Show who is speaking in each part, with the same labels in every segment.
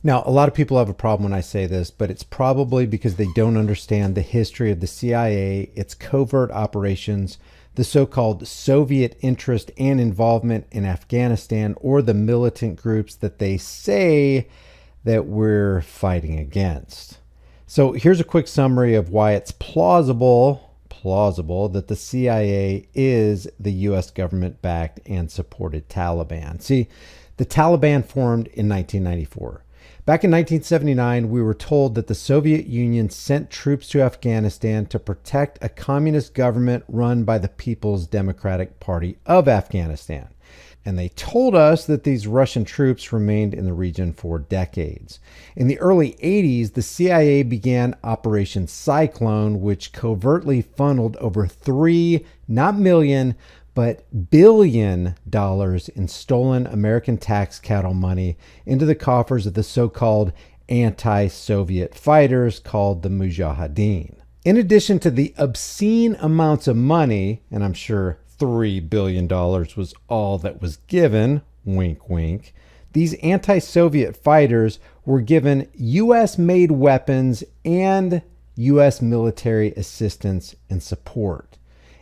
Speaker 1: Now, a lot of people have a problem when I say this, but it's probably because they don't understand the history of the CIA, its covert operations, the so-called Soviet interest and involvement in Afghanistan, or the militant groups that they say that we're fighting against. So here's a quick summary of why it's plausible that the CIA is the U.S. government-backed and supported Taliban. See, the Taliban formed in 1994. Back in 1979, we were told that the Soviet Union sent troops to Afghanistan to protect a communist government run by the People's Democratic Party of Afghanistan. And they told us that these Russian troops remained in the region for decades. In the early 80s, the CIA began Operation Cyclone, which covertly funneled over not million, but $billion in stolen American tax cattle money into the coffers of the so-called anti-Soviet fighters called the Mujahideen. In addition to the obscene amounts of money, and I'm sure $3 billion was all that was given, wink, wink, these anti-Soviet fighters were given U.S.-made weapons and U.S. military assistance and support.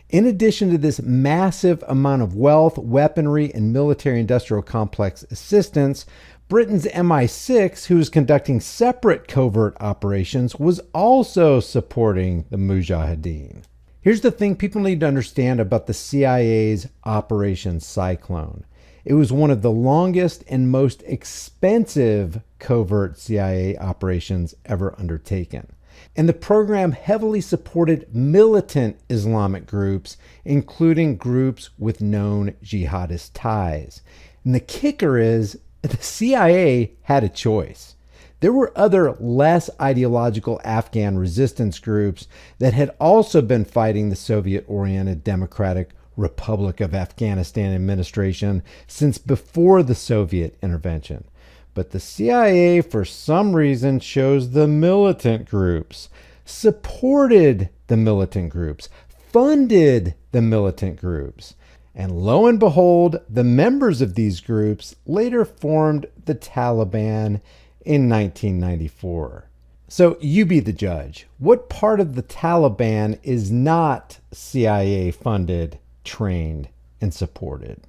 Speaker 1: In addition to this massive amount of wealth, weaponry, and military-industrial complex assistance, Britain's MI6, who was conducting separate covert operations, was also supporting the Mujahideen. Here's the thing people need to understand about the CIA's Operation Cyclone. It was one of the longest and most expensive covert CIA operations ever undertaken. And the program heavily supported militant Islamic groups, including groups with known jihadist ties. And the kicker is, the CIA had a choice. There were other less ideological Afghan resistance groups that had also been fighting the Soviet-oriented Democratic Republic of Afghanistan administration since before the Soviet intervention. But the CIA, for some reason, chose the militant groups, supported the militant groups, funded the militant groups. And lo and behold, the members of these groups later formed the Taliban in 1994. So you be the judge. What part of the Taliban is not CIA funded, trained, and supported?